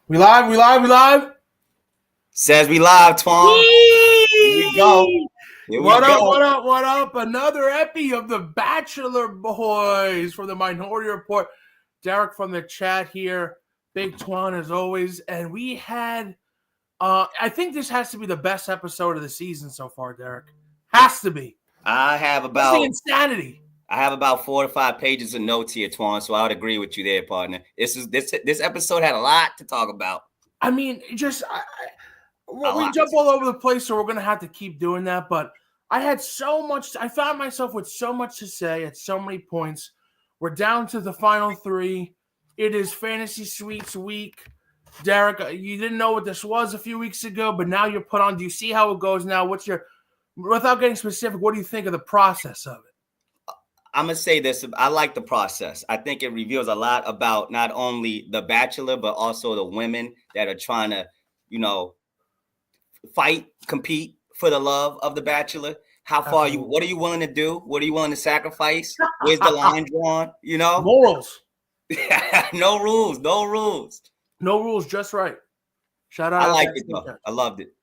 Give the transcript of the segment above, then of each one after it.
We live, we live, we live. Says we live, Twan. Here we go. Here What we up, go. what up, what up? Another epi of the Bachelor boys from the Minority Report. Derek from the chat here. Big Twan as always. And we had, I think this has to be the best episode of the season so far, Derek. Has to be. I have This about insanity. 4 to 5 pages of notes here, Twan. So I would agree with you there, partner. This episode had a lot to talk about. I mean, just we jump all over the place, so we're gonna have to keep doing that. But I had so much. I found myself with so much to say at so many points. We're down to the final 3. It is Fantasy Suites week. Derek, you didn't know what this was a few weeks ago, but now you're put on. Do you see how it goes now? Without getting specific, what do you think of the process of it? I'm going to say this. I like the process. I think it reveals a lot about not only the Bachelor, but also the women that are trying to, fight, compete for the love of the Bachelor. How far what are you willing to do? What are you willing to sacrifice? Where's the line drawn? Morals. No rules. No rules, just right. Shout out. I liked it though. I loved it.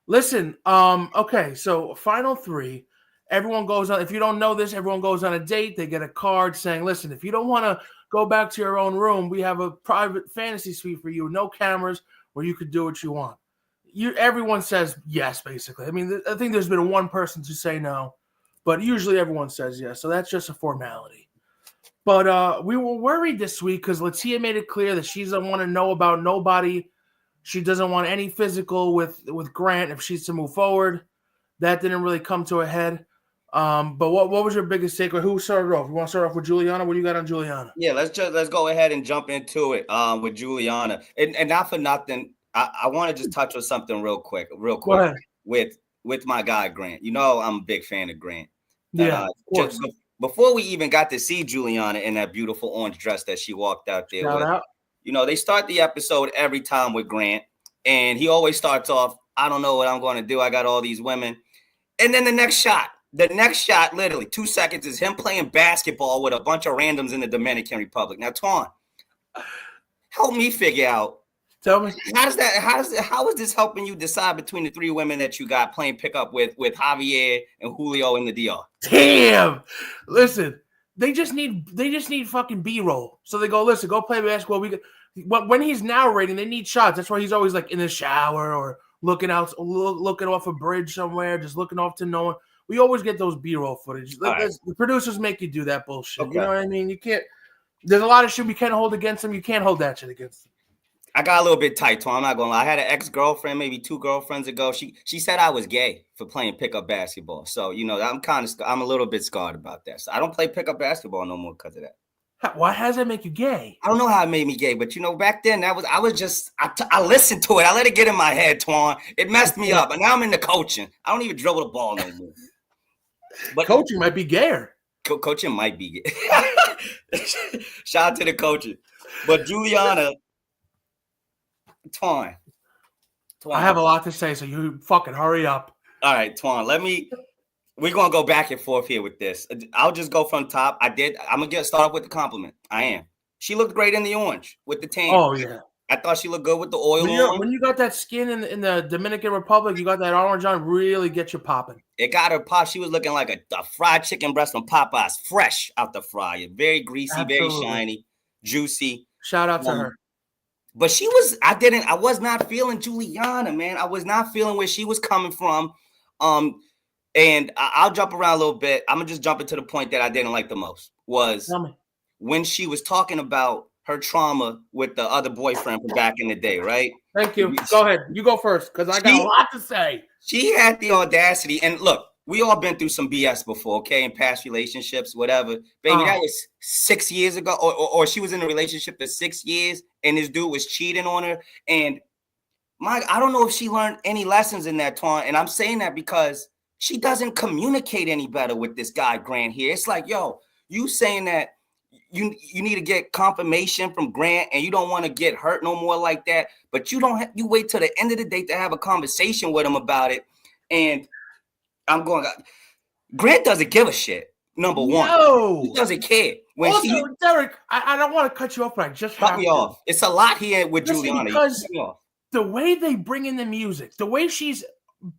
Listen, okay, so final 3. Everyone goes on. If you don't know this, everyone goes on a date. They get a card saying, listen, if you don't want to go back to your own room, we have a private fantasy suite for you, no cameras, where you could do what you want. Everyone says yes, basically. I mean, I think there's been one person to say no, but usually everyone says yes. So that's just a formality. But we were worried this week because Latia made it clear that she doesn't want to know about nobody. She doesn't want any physical with Grant if she's to move forward. That didn't really come to a head. But what was your biggest takeaway? Who started off? You want to start off with Juliana? What do you got on Juliana? Yeah, let's go ahead and jump into it with Juliana. And not for nothing, I want to just touch on something real quick with my guy Grant. I'm a big fan of Grant. Yeah, of course. Just before we even got to see Juliana in that beautiful orange dress that she walked out there with, they start the episode every time with Grant, and he always starts off, I don't know what I'm going to do. I got all these women. And then the next shot, literally 2 seconds, is him playing basketball with a bunch of randoms in the Dominican Republic. Now, Twan, help me figure out. Tell me. How is this helping you decide between the 3 women that you got playing pickup with Javier and Julio in the DR? Damn. Listen, they just need fucking B-roll. So they go, listen, go play basketball. When he's narrating, they need shots. That's why he's always like in the shower or looking off a bridge somewhere, just looking off to no one. We always get those B-roll footage. Right. The producers make you do that bullshit. Okay. You know what I mean? You can't. There's a lot of shit we can't hold against them. You can't hold that shit against them. I got a little bit tight, Tom. I'm not gonna lie. I had an ex-girlfriend, maybe 2 girlfriends ago. She said I was gay for playing pickup basketball. So I'm a little bit scarred about that. So I don't play pickup basketball no more because of that. Why does that make you gay? I don't know how it made me gay, but back then I listened to it. I let it get in my head, Twan. It messed me up, and now I'm into coaching. I don't even dribble the ball no more. But coaching might be gayer. Coaching might be gay. Shout out to the coaches. But Juliana, Twan. I have a lot to say, so you fucking hurry up. All right, Twan. We're gonna go back and forth here with this. I'll just go from top. I'm gonna start off with the compliment. I am. She looked great in the orange with the tan. Oh yeah. I thought she looked good with the oil when you got that skin in the Dominican Republic, you got that orange on, really get you popping. It got her pop. She was looking like a fried chicken breast from Popeyes, fresh out the fryer. Very greasy, Absolutely. Very shiny, juicy. Shout out to her. But I was not feeling Juliana, man. I was not feeling where she was coming from. And I'll jump around a little bit. I'm going to just jump into the point that I didn't like the most was when she was talking about her trauma with the other boyfriend from back in the day, right? Thank you. Go ahead. You go first because I got a lot to say. She had the audacity. And look, we all been through some BS before, okay? In past relationships, whatever. Baby, that was 6 years ago. Or she was in a relationship for 6 years and this dude was cheating on her. And I don't know if she learned any lessons in that, Twan. And I'm saying that because she doesn't communicate any better with this guy, Grant, here. It's like, yo, you saying that you need to get confirmation from Grant and you don't want to get hurt no more like that. But you wait till the end of the day to have a conversation with him about it. And Grant doesn't give a shit. Number one, he doesn't care. when also, she Derek, I don't want to cut you off, but I just cut have me to. off. It's a lot here with Listen, Juliana. because Cut me off. the way they bring in the music, the way she's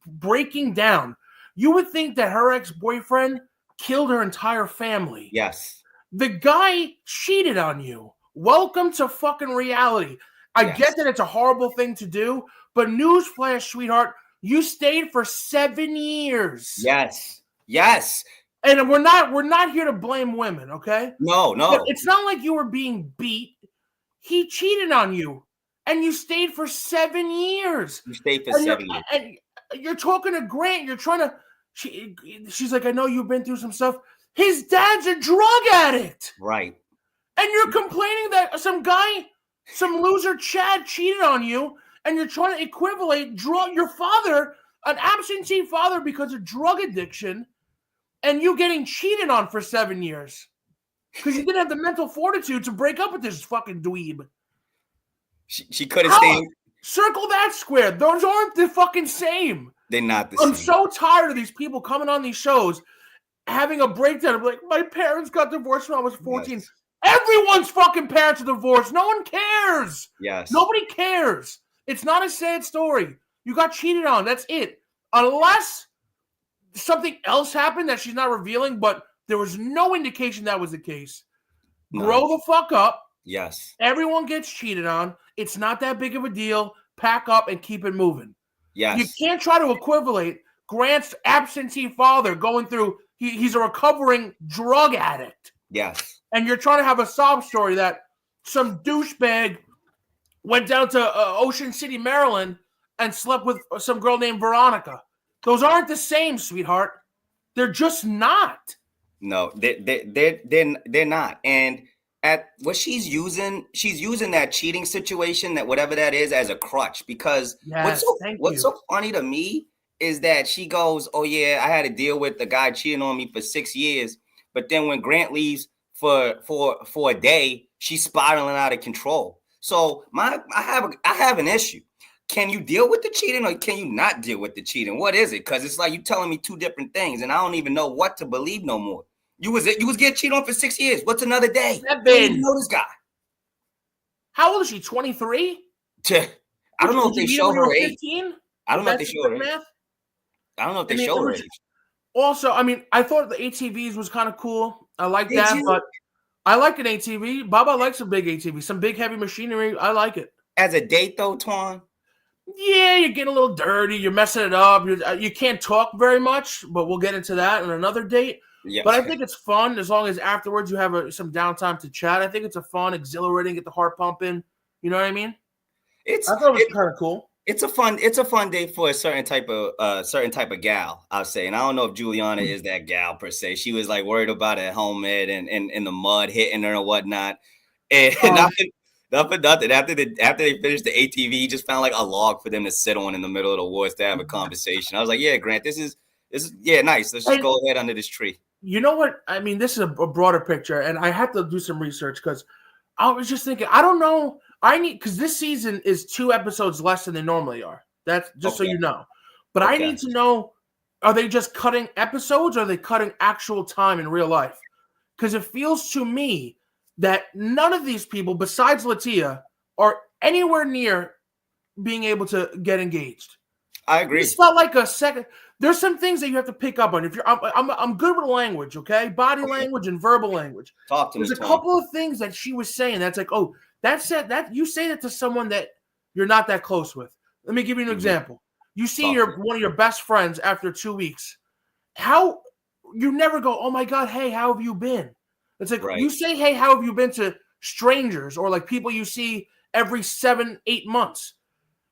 breaking down, you would think that her ex-boyfriend killed her entire family. Yes. The guy cheated on you. Welcome to fucking reality. I get that it's a horrible thing to do, but newsflash, sweetheart, you stayed for 7 years. Yes. Yes. And we're not here to blame women, okay? No. But it's not like you were being beat. He cheated on you, and you stayed for 7 years. You stayed for 7 years. And you're talking to Grant. You're trying to. She's like, I know you've been through some stuff. His dad's a drug addict. Right. And you're complaining that some guy, some loser Chad cheated on you, and you're trying to equivalent your father, an absentee father because of drug addiction, and you getting cheated on for 7 years. Because you didn't have the mental fortitude to break up with this fucking dweeb. She couldn't stay. Circle that square. Those aren't the fucking same. They're not the same. I'm so tired of these people coming on these shows having a breakdown of like, my parents got divorced when I was 14. Yes. Everyone's fucking parents are divorced. No one cares. Yes. Nobody cares. It's not a sad story. You got cheated on. That's it. Unless something else happened that she's not revealing, but there was no indication that was the case. No. Grow the fuck up. Yes. Everyone gets cheated on. It's not that big of a deal. Pack up and keep it moving. Yes. You can't try to equivalent Grant's absentee father going through, he's a recovering drug addict. Yes. And you're trying to have a sob story that some douchebag went down to Ocean City, Maryland, and slept with some girl named Veronica. Those aren't the same, sweetheart. They're just not. No, they're not. And at what she's using that cheating situation, that whatever that is, as a crutch. Because what's so funny to me is that she goes, "Oh yeah, I had to deal with the guy cheating on me for 6 years," but then when Grant leaves for a day, she's spiraling out of control. So I have an issue. Can you deal with the cheating or can you not deal with the cheating? What is it? Because it's like you telling me two different things, and I don't even know what to believe no more. You was getting cheated on for 6 years. What's another day? I don't even know this guy. How old is she? 23? I don't know if they show her age. I don't know if they show her age. I don't know if they show her age. Also, I mean, I thought the ATVs was kind of cool. I like that, but I like an ATV. Baba likes a big ATV, some big heavy machinery. I like it. As a date, though, Twan? Yeah, you're getting a little dirty. You're messing it up. You can't talk very much, but we'll get into that on another date. Yes. But I think it's fun as long as afterwards you have some downtime to chat. I think it's a fun, exhilarating, get the heart pumping. You know what I mean? I thought it was kind of cool. It's a fun day for a certain type of gal, I'll say. And I don't know if Juliana is that gal per se. She was like worried about her helmet and the mud hitting her and whatnot. And nothing. After they finished the ATV, he just found like a log for them to sit on in the middle of the woods to have a conversation. I was like, yeah, Grant, this is nice. Let's just go ahead under this tree. You know what? I mean, this is a broader picture, and I had to do some research because I was just thinking, I don't know. Because this season is 2 episodes less than they normally are. That's just so you know. But I need to know, are they just cutting episodes or are they cutting actual time in real life? Because it feels to me that none of these people, besides Latia, are anywhere near being able to get engaged. I agree. It's not like a second. There's some things that you have to pick up on. If I'm good with language, okay, body language and verbal language. Talk to me. There's a couple of things that she was saying that's like, oh, that's it. That you say that to someone that you're not that close with. Let me give you an example. You see one of your best friends after 2 weeks. How you never go, oh my God, hey, how have you been? It's like you say, hey, how have you been to strangers or like people you see every 7-8 months.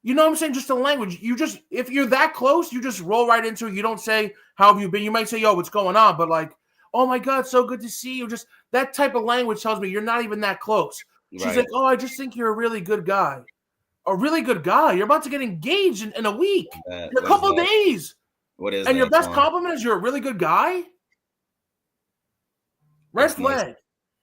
You know what I'm saying? Just the language. If you're that close, you just roll right into it. You don't say, how have you been? You might say, yo, what's going on? But like, oh my God, so good to see you. Just that type of language tells me you're not even that close. She's like, oh, I just think you're a really good guy. A really good guy. You're about to get engaged in a week. In a couple of days. What is and your best compliment is you're a really good guy? Red flag.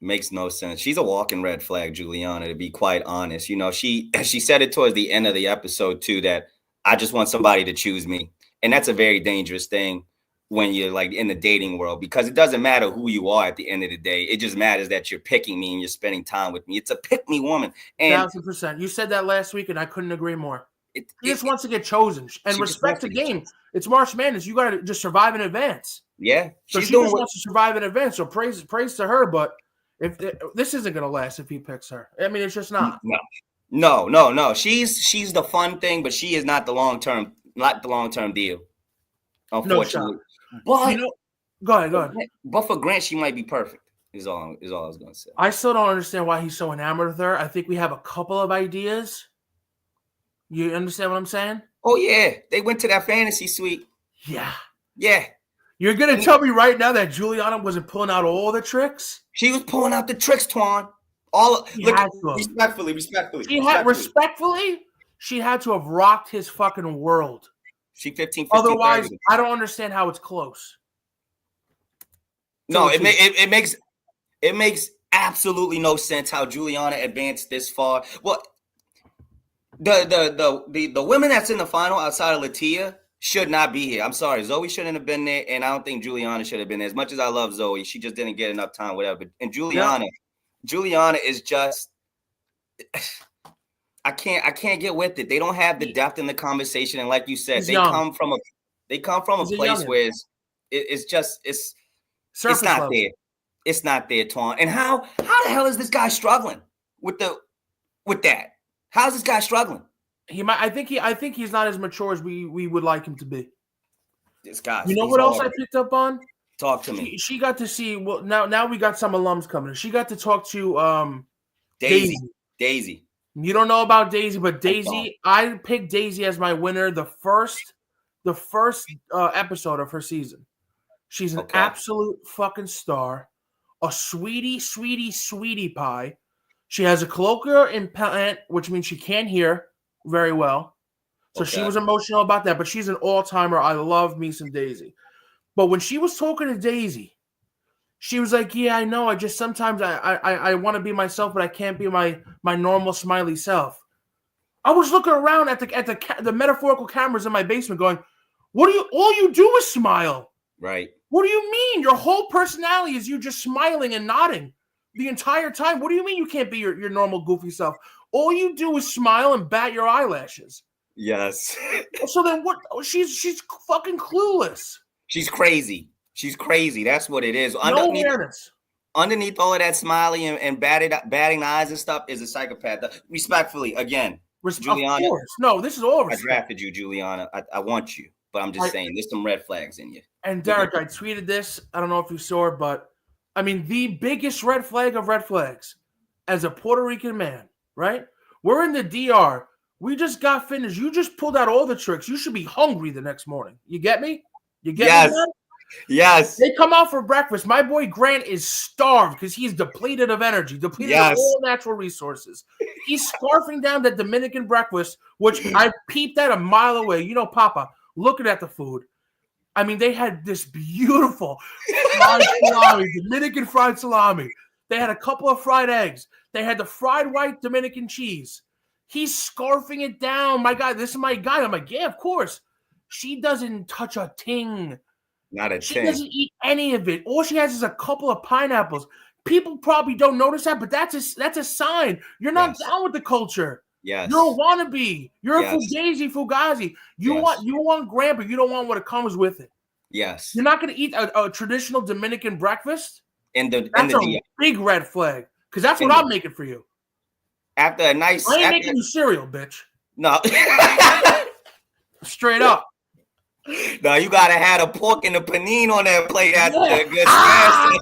Makes no sense. She's a walking red flag, Juliana, to be quite honest. You know, she said it towards the end of the episode too, that I just want somebody to choose me. And that's a very dangerous thing when you're like in the dating world, because it doesn't matter who you are at the end of the day. It just matters that you're picking me and you're spending time with me. It's a pick me woman. And 1,000%. You said that last week, and I couldn't agree more. She just wants to get chosen and respect the game. It's March Madness. You got to just survive in advance. Yeah, so she just wants to survive in advance. So praise to her. But if this isn't going to last, if he picks her, I mean, it's just not. No. She's the fun thing, but she is not the long term deal. Unfortunately, but go ahead. But for Grant, she might be perfect. Is all I was going to say. I still don't understand why he's so enamored with her. I think we have a couple of ideas. You understand what I'm saying? Oh yeah, they went to that fantasy suite. Yeah. You're gonna tell me right now that Juliana wasn't pulling out all the tricks? She was pulling out the tricks, Twan. Respectfully. She had to have rocked his fucking world. She 15, 15 Otherwise, 30. I don't understand how it's close. No, it makes absolutely no sense how Juliana advanced this far. Well, the women that's in the final outside of Latia should not be here. I'm sorry, Zoe shouldn't have been there, and I don't think Juliana should have been there. As much as I love Zoe, she just didn't get enough time, whatever. And Juliana is just. I can't get with it. They don't have the depth in the conversation, and like you said, they come from a place where it's not level. There. It's not there, Twan. And how the hell is this guy struggling with that? How's this guy struggling? I think he's not as mature as we would like him to be. This guy. You know what else I picked up on? Talk to me. She got to see. Well, now we got some alums coming. She got to talk to Daisy. You don't know about Daisy, but Daisy, I picked Daisy as my winner the first episode of her season. She's an absolute fucking star, a sweetie pie. She has a cochlear implant, which means she can't hear very well. So she was emotional about that, but she's an all-timer. I love me some Daisy. But when she was talking to Daisy, she was like, yeah, I know. I just sometimes I want to be myself, but I can't be my normal smiley self. I was looking around at the metaphorical cameras in my basement going, all you do is smile. Right. What do you mean? Your whole personality is you just smiling and nodding the entire time. What do you mean you can't be your normal goofy self? All you do is smile and bat your eyelashes. Yes. So then what? She's fucking clueless. She's crazy. That's what it is. No awareness. Underneath all of that smiley and batting eyes and stuff is a psychopath. Respectfully, again, Juliana. Of course. No, this is all respect. I drafted you, Juliana. I want you, but I'm just saying there's some red flags in you. And Derek, I tweeted this. I don't know if you saw it, but I mean, the biggest red flag of red flags as a Puerto Rican man, right? We're in the DR. We just got finished. You just pulled out all the tricks. You should be hungry the next morning. You get me? You get me? Yes. They come out for breakfast. My boy Grant is starved because he's depleted of energy, depleted of all natural resources. He's scarfing down that Dominican breakfast, which I peeped at a mile away. You know, Papa, looking at the food. I mean, they had this beautiful fried salami, Dominican fried salami. They had a couple of fried eggs. They had the fried white Dominican cheese. He's scarfing it down. My guy, this is my guy. I'm like, yeah, of course. She doesn't touch a ting. Not a She ting. doesn't eat any of it. All she has is a couple of pineapples. People probably don't notice that, but that's a sign. You're not down with the culture. Yes. You're a wannabe. You're a fugazi. You want Grant, but you don't want what comes with it. Yes. You're not going to eat a traditional Dominican breakfast. That's a big red flag because that's what I'm making for you. After a nice, I ain't making you cereal, bitch. No. Straight up. No, you gotta have a pork and a panini on that plate after a good smash.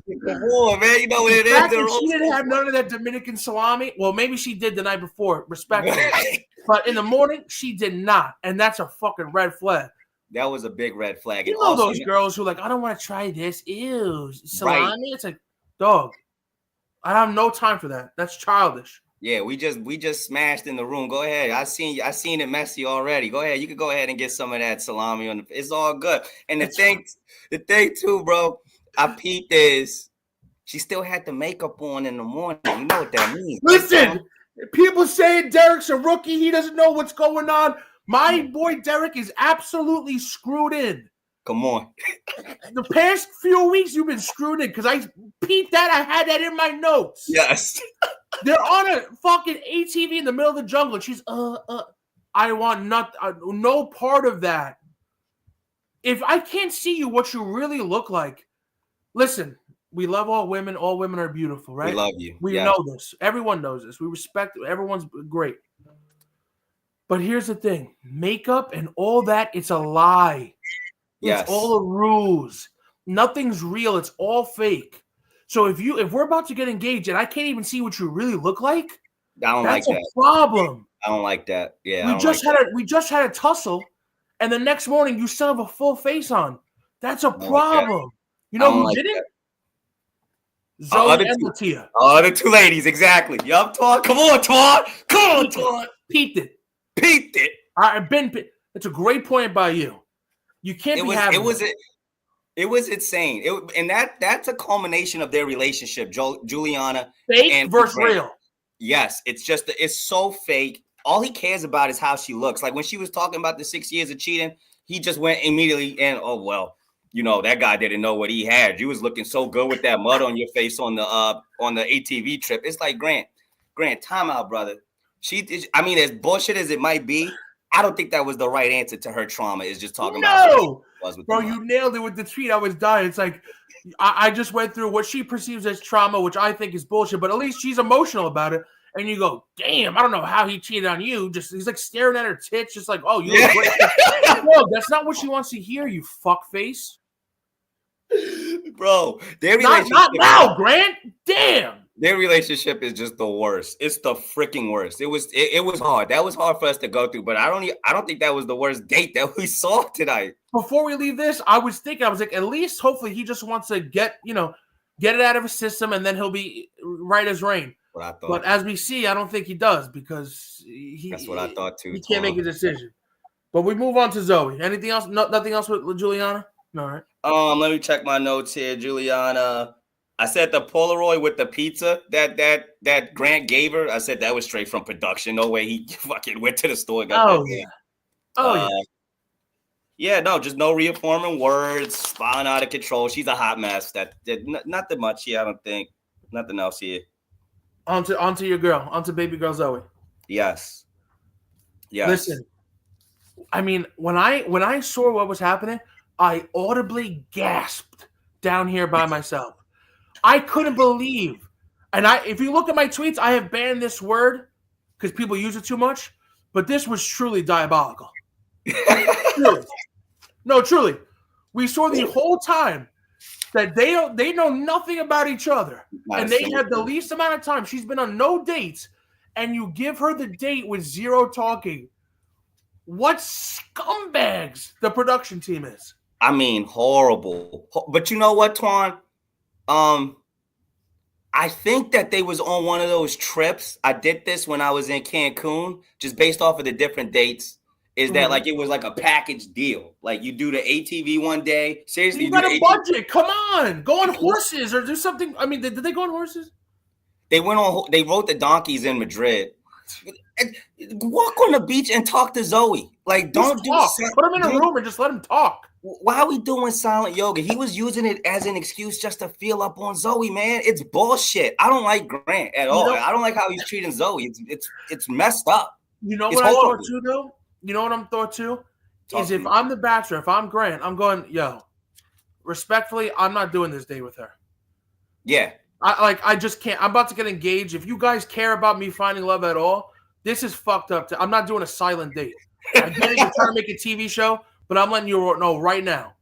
Man, you know what it is. She didn't have none of that Dominican salami. Well, maybe she did the night before, respectfully. But in the morning, she did not, and that's a fucking red flag. That was a big red flag. You know those girls who are like, I don't want to try this. Ew, salami. Right. It's like, dog. I have no time for that. That's childish. Yeah, we just smashed in the room. Go ahead. I seen it messy already. Go ahead. You can go ahead and get some of that salami on it's all good. And the thing too, bro, I peeped is she still had the makeup on in the morning. You know what that means. Listen, people saying Derek's a rookie. He doesn't know what's going on. My boy Derek is absolutely screwed in. Come on. The past few weeks you've been screwed in because I peeped that. I had that in my notes. Yes. They're on a fucking ATV in the middle of the jungle. And she's I want no part of that. If I can't see you, what you really look like. Listen, we love all women. All women are beautiful, right? We love you. We know this. Everyone knows this. We respect it. Everyone's great. But here's the thing. Makeup and all that, it's a lie. Yes. It's all a ruse. Nothing's real. It's all fake. So if we're about to get engaged and I can't even see what you really look like, that's a problem. I don't like that. Yeah. We just had a tussle, and the next morning you still have a full face on. That's a problem. You know who didn't? Zoe and Latia. Oh, the two ladies, exactly. Yup, Twan. Come on, Twan. Come on, Twan. Peeped it. I've been. It's a great point by you. You can't It was insane. And that's a culmination of their relationship, Juliana. Fake versus real. Yes, it's so fake. All he cares about is how she looks. Like when she was talking about the 6 years of cheating, he just went immediately and that guy didn't know what he had. You was looking so good with that mud on your face on the ATV trip. It's like Grant, time out, brother. As bullshit as it might be, I don't think that was the right answer to her trauma. Is just talking about. Bro, you nailed it with the tweet. I was dying. It's like I just went through what she perceives as trauma, which I think is bullshit. But at least she's emotional about it. And you go, damn, I don't know how he cheated on you. He's like staring at her tits, just like, oh, you look great. No, that's not what she wants to hear. You fuck face. Bro, not now, Grant. Damn. Their relationship is just the worst. It's the freaking worst. It was hard. That was hard for us to go through, but I don't think that was the worst date that we saw tonight. Before we leave this, I was like, at least hopefully he just wants to get it out of his system, and then he'll be right as rain. What I thought. But as we see, I don't think he does because that's what I thought too. He can't make a decision. But we move on to Zoe. Anything else? Nothing else with Juliana? No, right? Let me check my notes here. Juliana. I said the Polaroid with the pizza that Grant gave her. I said that was straight from production. No way he fucking went to the store and got that. Yeah. Yeah. Yeah, no, just no reaffirming words, spiraling out of control. She's a hot mess. That nothing much here, I don't think. Nothing else here. Onto your girl, onto baby girl Zoe. Yes. Listen, I mean, when I saw what was happening, I audibly gasped down here by myself. I couldn't believe, and if you look at my tweets, I have banned this word because people use it too much. But this was truly diabolical. Truly. No, truly. We saw the whole time that they know nothing about each other, and they had the least amount of time. She's been on no dates, and you give her the date with zero talking. What scumbags the production team is. I mean, horrible. But you know what, Twan? I think that they was on one of those trips. I did this when I was in Cancun, just based off of the different dates. Is that like it was like a package deal? Like you do the ATV one day. Seriously, you got a budget. Come on, go on horses or do something. I mean, did they go on horses? They went on. They rode the donkeys in Madrid. Walk on the beach and talk to Zoe. Like, don't talk. Put him in a room and just let him talk. Why are we doing silent yoga? He was using it as an excuse just to feel up on Zoe, man. It's bullshit. I don't like Grant at all. I don't like how he's treating Zoe. It's messed up. You know what I thought too, though? You know what I'm thought too? Is if I'm the Bachelor, if I'm Grant, I'm going, yo, respectfully, I'm not doing this date with her. Yeah. I just can't. I'm about to get engaged. If you guys care about me finding love at all, this is fucked up. I'm not doing a silent date. I get it, you're trying to make a TV show, but I'm letting you know right now,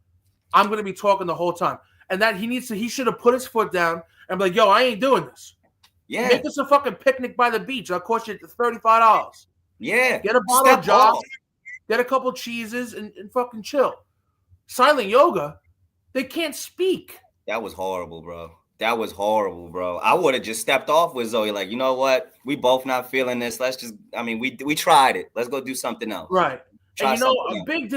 I'm going to be talking the whole time. And that he should have put his foot down and be like, yo, I ain't doing this. Yeah. Make us a fucking picnic by the beach. That'll cost you $35. Yeah. Get a bottle of Josh, get a couple cheeses, and fucking chill. Silent yoga, they can't speak. That was horrible, bro. That was horrible, bro. I would have just stepped off with Zoe. Like, you know what? We both not feeling this. Let's just, we tried it. Let's go do something else. Right. And you know, a big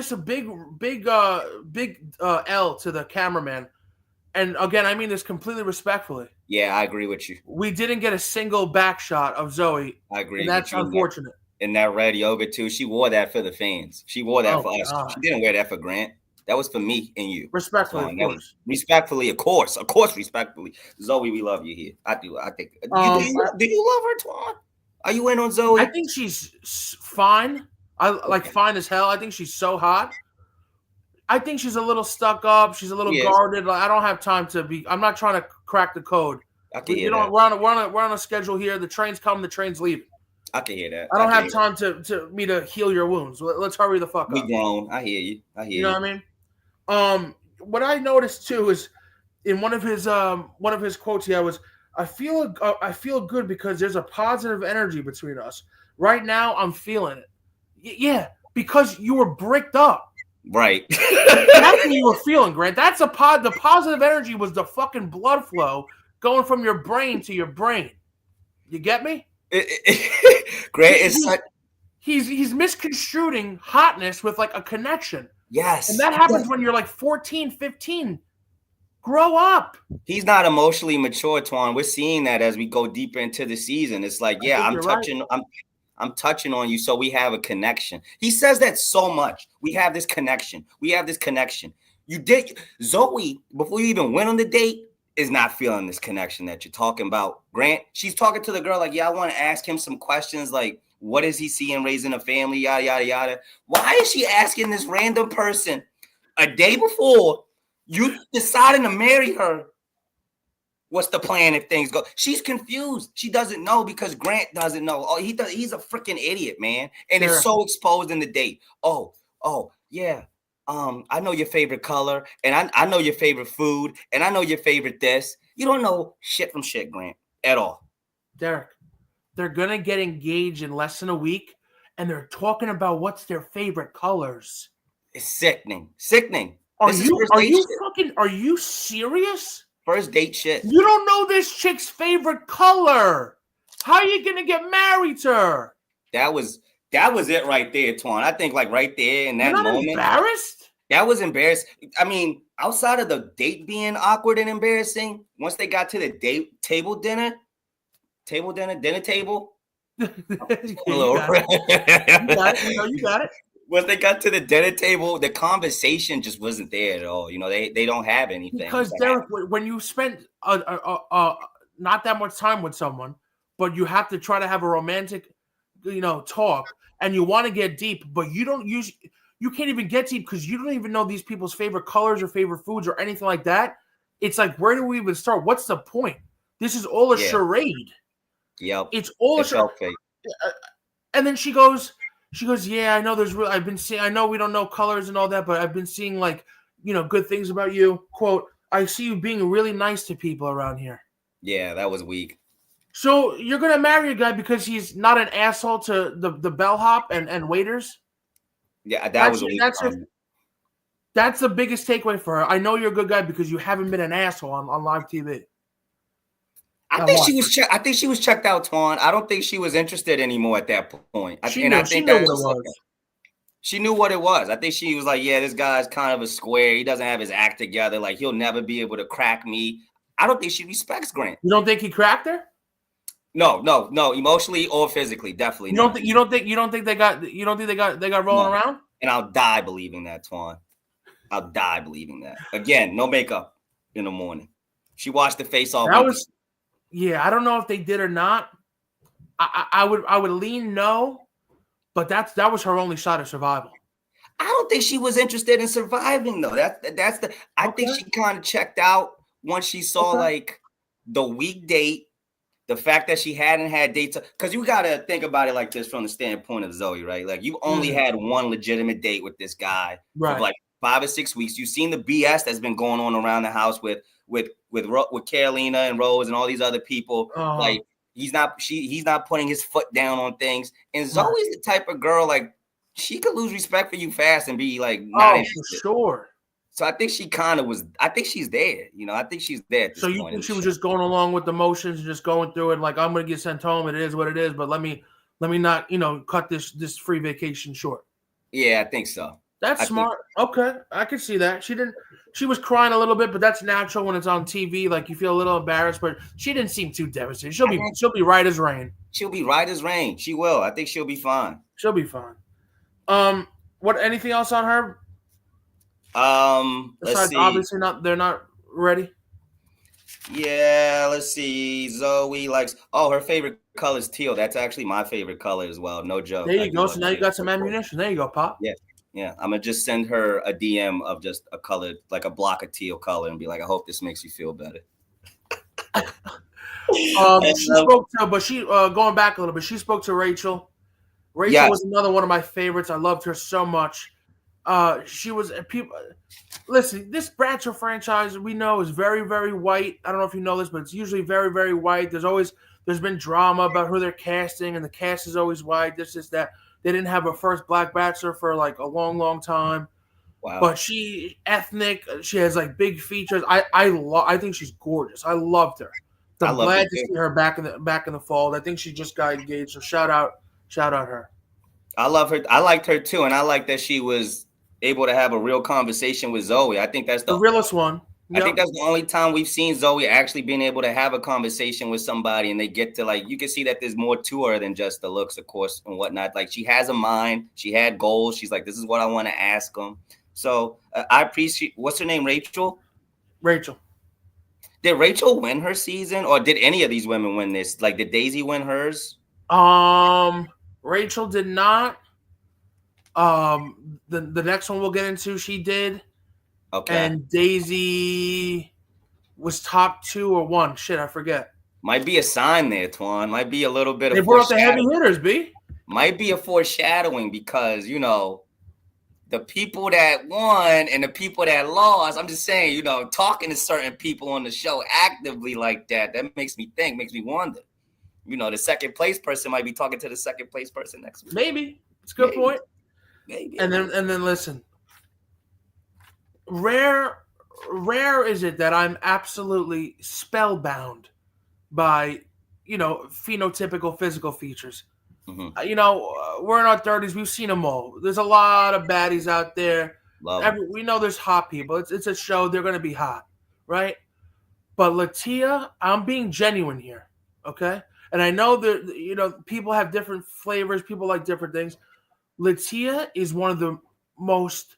L to the cameraman. And again, I mean this completely respectfully. Yeah, I agree with you. We didn't get a single back shot of Zoe. I agree. And that's unfortunate. In that red yoga too. She wore that for the fans. She wore that for us. God. She didn't wear that for Grant. That was for me and you. Respectfully, of course. Respectfully, of course, respectfully. Zoe, we love you here. I do. I think. Do you love her, Twan? Are you in on Zoe? I think she's fine. I like fine as hell. I think she's so hot. I think she's a little stuck up. She's a little guarded. Like, I don't have time to be. I'm not trying to crack the code. I can hear that. We're on a schedule here. The train's coming. The train's leaving. I can hear that. I don't have time to heal your wounds. Let's hurry the fuck up. We grown. I hear you. You know what I mean? What I noticed too is in one of his quotes, I feel good because there's a positive energy between us. Right now, I'm feeling it. Yeah, because you were bricked up. Right. That's what you were feeling, Grant. That's the positive energy was the fucking blood flow going from your brain to your brain. You get me? Grant is he's misconstruing hotness with like a connection. Yes. And that happens when you're like 14, 15. Grow up. He's not emotionally mature, Twan. We're seeing that as we go deeper into the season. It's like, I'm touching on you, so we have a connection. He says that so much. We have this connection. You did Zoe, before you even went on the date, is not feeling this connection that you're talking about. Grant, she's talking to the girl like, yeah, I want to ask him some questions like, what does he see in raising a family, yada, yada, yada. Why is she asking this random person a day before you deciding to marry her? What's the plan if things go? She's confused. She doesn't know because Grant doesn't know. Oh, he's a freaking idiot, man. And It's so exposed in the date. Oh, yeah. I know your favorite color, and I know your favorite food, and I know your favorite this. You don't know shit from shit, Grant, at all. Derek, they're gonna get engaged in less than a week, and they're talking about what's their favorite colors. It's sickening. Are you serious? First date shit. You don't know this chick's favorite color. How are you gonna get married to her? That was it right there, Twan. I think like right there in that moment. Embarrassed? That was embarrassing. I mean, outside of the date being awkward and embarrassing, once they got to the dinner table. You got it. Once they got to the dinner table, the conversation just wasn't there at all. You know, they don't have anything. Because Derek, when you spend not that much time with someone, but you have to try to have a romantic, talk, and you want to get deep, but you can't even get deep because you don't even know these people's favorite colors or favorite foods or anything like that. It's like, where do we even start? What's the point? This is all a charade. Yep. It's all a charade. Okay. And then she goes, yeah, I know I know we don't know colors and all that, but I've been seeing good things about you. Quote, I see you being really nice to people around here. Yeah, that was weak. So you're going to marry a guy because he's not an asshole to the bellhop and waiters? Yeah, that's the biggest takeaway for her. I know you're a good guy because you haven't been an asshole on live TV. I think she was checked out, Twan. I don't think she was interested anymore at that point. She knew what it was. I think she was like, yeah, this guy's kind of a square. He doesn't have his act together. Like, he'll never be able to crack me. I don't think she respects Grant. You don't think he cracked her? No, emotionally or physically, definitely. You don't think they got rolling around? And I'll die believing that, Twan. I'll die believing that. Again, no makeup in the morning. She washed the face off. Yeah, I don't know if they did or not. I would lean no, but that was her only shot at survival. I don't think she was interested in surviving though. I think she kind of checked out once she saw like the week date. The fact that she hadn't had dates, because you got to think about it like this from the standpoint of Zoe, right? Like, you only had one legitimate date with this guy for like 5 or 6 weeks. You've seen the BS that's been going on around the house with Carolina and Rose and all these other people. Like, he's not putting his foot down on things. And Zoe's the type of girl, like, she could lose respect for you fast and be like, not interested. For sure. So I think she kind of was. I think she's there. I think she's there. At this point think she was just going along with the motions, and just going through it, like, I'm going to get sent home. It is what it is. But let me not, cut this free vacation short. Yeah, I think so. That's smart. Okay, I can see that. She was crying a little bit, but that's natural when it's on TV. Like, you feel a little embarrassed, but she didn't seem too devastated. She'll be right as rain. She'll be right as rain. She will. I think she'll be fine. She'll be fine. What? Anything else on her? Let's Besides, see. obviously they're not ready. Yeah, let's see. Zoe likes. Oh, her favorite color is teal. That's actually my favorite color as well. No joke. There I you do go. love So now you teal. got some ammunition. There you go, Pop. Yeah, yeah. I'm gonna just send her a DM of just a color, like a block of teal color, and be like, I hope this makes you feel better. She spoke to, but she going back a little bit. She spoke to Rachel. Rachel Yes. was another one of my favorites. I loved her so much. She was people. Listen, this Bachelor franchise we know is very, very white. I don't know if you know this, but it's usually very, very white. There's been drama about who they're casting, and the cast is always white. This is that. They didn't have a first Black Bachelor for like a long, long time. Wow. But she ethnic. She has like big features. I think she's gorgeous. I loved her. So I'm glad to see her back in the fold. I think she just got engaged. So shout out her. I love her. I liked her too, and I like that she was able to have a real conversation with Zoe. I think that's the realest one. Yep. I think that's the only time we've seen Zoe actually being able to have a conversation with somebody, and they get to like, you can see that there's more to her than just the looks, of course, and whatnot. Like she has a mind. She had goals. She's like, this is what I want to ask them. So I appreciate. What's her name? Rachel. Rachel. Did Rachel win her season, or did any of these women win this? Like, did Daisy win hers? Rachel did not. The next one we'll get into, she did. Okay. And Daisy was top 2 or 1. Shit, I forget. Might be a sign there, Twan. Might be a little bit of. They brought up the heavy hitters, B. Might be a foreshadowing because the people that won and the people that lost. I'm just saying, talking to certain people on the show actively like that makes me think, makes me wonder. The second place person might be talking to the second place person next week. Maybe. It's a good point. Maybe. And then listen. Rare is it that I'm absolutely spellbound by, phenotypical physical features. Mm-hmm. We're in our 30s. We've seen them all. There's a lot of baddies out there. We know there's hot people. It's a show. They're going to be hot, right? But Latia, I'm being genuine here, okay? And I know that, people have different flavors. People like different things. Latia is one of the most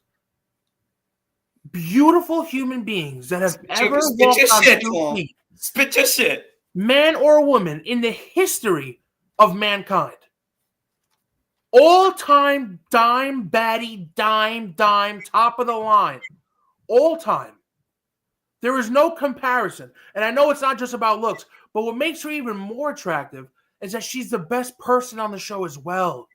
beautiful human beings that have ever walked on 2 feet. Spit your shit. Man or woman in the history of mankind. All-time dime baddie, dime, top of the line. All time. There is no comparison. And I know it's not just about looks, but what makes her even more attractive is that she's the best person on the show as well.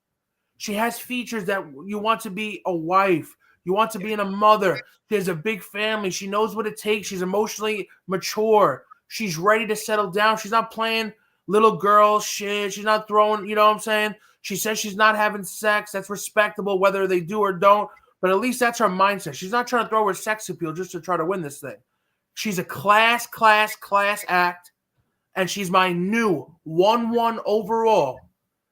She has features that you want to be a wife. You want to be a mother. She has a big family. She knows what it takes. She's emotionally mature. She's ready to settle down. She's not playing little girl shit. She's not throwing, you know what I'm saying? She says she's not having sex. That's respectable, whether they do or don't. But at least that's her mindset. She's not trying to throw her sex appeal just to try to win this thing. She's a class act. And she's my new 1-1 overall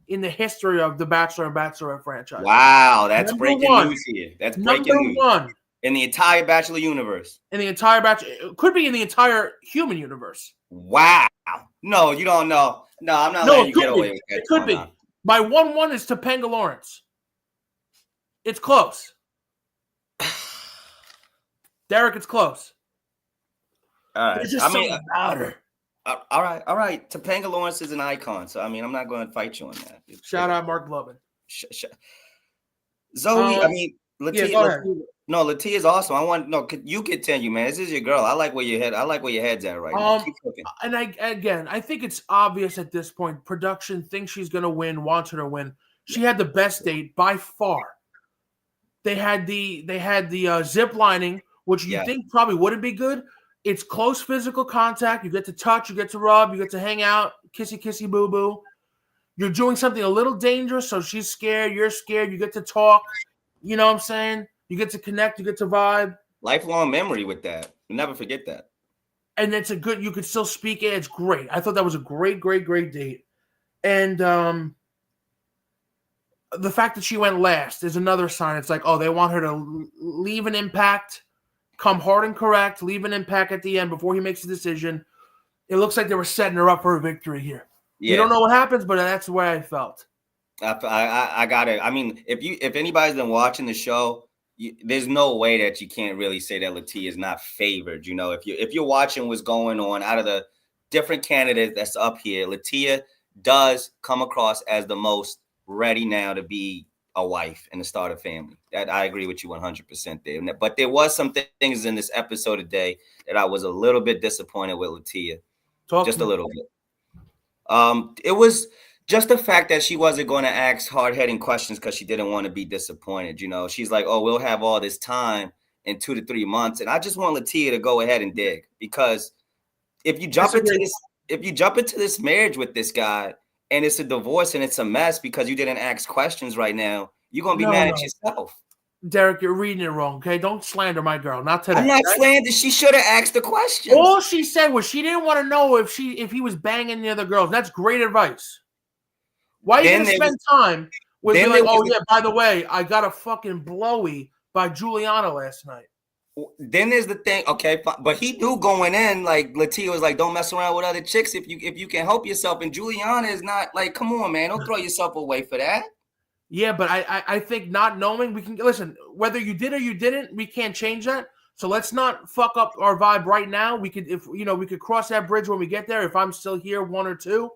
in the history of the Bachelor and Bachelorette franchise. Wow, that's breaking news here. That's breaking news. Number 1. In the entire Bachelor universe. In the entire Bachelor. It could be in the entire human universe. Wow. No, you don't know. No, I'm not letting you get away with that. It could be. My 1-1 is Topanga Lawrence. It's close. Derek, it's close. All right. There's just something about her. All right. Topanga Lawrence is an icon, so I'm not going to fight you on that. Shout out Mark Lovin. Zoe, Latia. No, Latia is awesome. You continue, man. This is your girl. I like where your head's at right now. Keep cooking. And I think it's obvious at this point. Production thinks she's going to win, wants her to win. She had the best date by far. They had the zip lining, which you think probably wouldn't be good. It's close physical contact. You get to touch, you get to rub, you get to hang out, kissy, boo-boo. You're doing something a little dangerous, so she's scared, you're scared, you get to talk. You know what I'm saying? You get to connect, you get to vibe. Lifelong memory with that. You'll never forget that. And it's you could still speak it. It's great. I thought that was a great date. And the fact that she went last is another sign. It's like, they want her to leave an impact, come hard and correct, leave an impact at the end before he makes a decision. It looks like they were setting her up for a victory here. Yeah. You don't know what happens, but that's the way I felt. I got it. I mean, if anybody's been watching the show, there's no way that you can't really say that Latia is not favored. You know, if you're watching what's going on out of the different candidates that's up here, Latia does come across as the most ready now to be a wife and to start a family. That I agree with you 100% there. But there was some things in this episode today that I was a little bit disappointed with Latia. Just a little bit. It was just the fact that she wasn't going to ask hard-hitting questions because she didn't want to be disappointed. You know, she's like, oh, we'll have all this time in 2 to 3 months. And I just want Latia to go ahead and dig, because if you jump into this marriage with this guy and it's a divorce and it's a mess because you didn't ask questions right now, you're going to be mad at yourself. Derek, you're reading it wrong, okay? Don't slander my girl. Not today. I'm not slandering. She should have asked the question. All she said was she didn't want to know if he was banging the other girls. That's great advice. Why are you going to spend time with me like, oh, yeah, by the way, I got a fucking blowy by Juliana last night. Then there's the thing, okay, but he knew going in, like, Latia was like, don't mess around with other chicks if you can help yourself. And Juliana is not like, come on, man, don't throw yourself away for that. Yeah, but I think not knowing, we can listen, whether you did or you didn't, we can't change that. So let's not fuck up our vibe right now. We could, we could cross that bridge when we get there if I'm still here 1 or 2.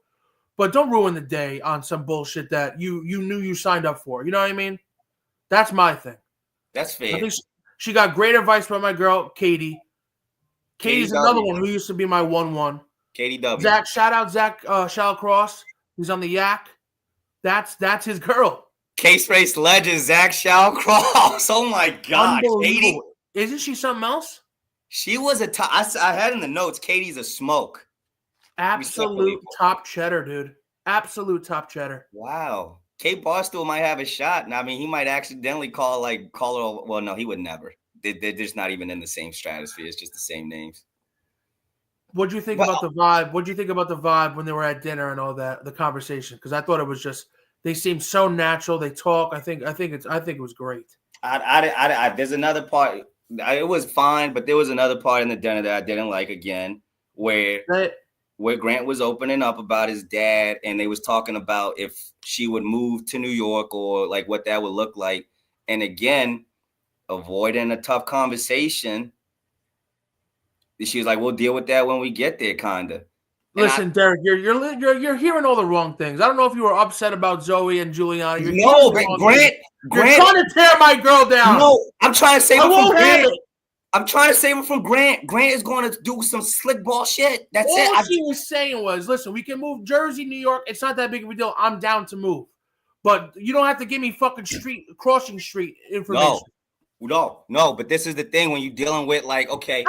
But don't ruin the day on some bullshit that you knew you signed up for. You know what I mean? That's my thing. That's fair. I think she got great advice by my girl, Katie. Katie's another one who used to be my 1-1. Katie W. Zach, shout out Zach Shallcross. He's on the Yak. That's his girl. Case-race legend, Zach Shallcross. Oh, my God. Katie. Isn't she something else? She was I had in the notes, Katie's a smoke. Absolute top cheddar, dude. Absolute top cheddar. Wow. Kate Barstool might have a shot. And I mean, he might accidentally call her. Well, no, he would never. They're just not even in the same stratosphere. It's just the same names. What'd you think about the vibe? What'd you think about the vibe when they were at dinner and all that, the conversation? Because I thought it was just, they seemed so natural. They talk. I think it was great. There's another part. It was fine, but there was another part in the dinner that I didn't like again, where Grant was opening up about his dad, and they was talking about if she would move to New York or like what that would look like. And again, avoiding a tough conversation. She was like, we'll deal with that when we get there, kinda. Listen, Derek, you're hearing all the wrong things. I don't know if you were upset about Zoe and Juliana. Grant, you're trying to tear my girl down. No, I'm trying to save her from Grant. I'm trying to save her from Grant. Grant is going to do some slick ball shit. That's it. All she was saying was, listen, we can move Jersey, New York. It's not that big of a deal. I'm down to move. But you don't have to give me fucking crossing street information. No. But this is the thing when you're dealing with, like, okay,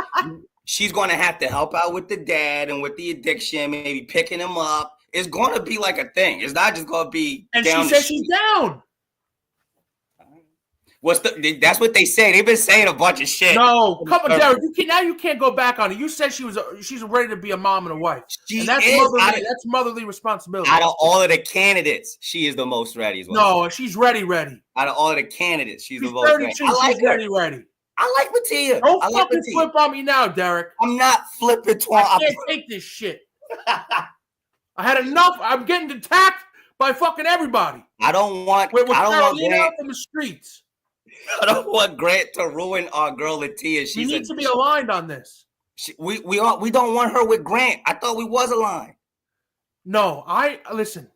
she's going to have to help out with the dad and with the addiction, maybe picking him up. It's going to be like a thing. It's not just going to be and down. And she said she's down. That's what they say. They've been saying a bunch of shit. No, come on, Derek. You can't go back on it. You said she's ready to be a mom and a wife. That's motherly responsibility. Out of all of the candidates, she is the most ready. No, she's ready. Out of all of the candidates, she's the most 32, ready. I like her. Ready. I like Latia. Don't fucking flip on me now, Derek. I'm not flipping. I can't take this shit. I had enough. I'm getting attacked by fucking everybody. I don't want Grant from the streets. I don't want Grant to ruin our girl Latia. We need to be aligned on this. We don't want her with Grant. I thought we was aligned. No, listen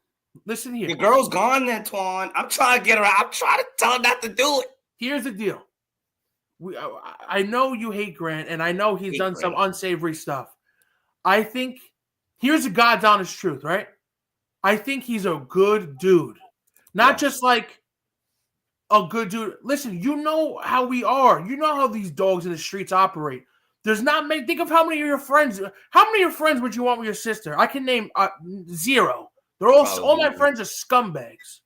here. The girl's gone then, Twan. I'm trying to get her out. I'm trying to tell her not to do it. Here's the deal. I know you hate Grant, and I know he's done some unsavory stuff. I think here's the God's honest truth, right? I think he's a good dude. Not just like a good dude. Listen, you know how we are. You know how these dogs in the streets operate. There's not many. Think of how many of your friends. How many of your friends would you want with your sister? I can name 0. They're all my friends are scumbags.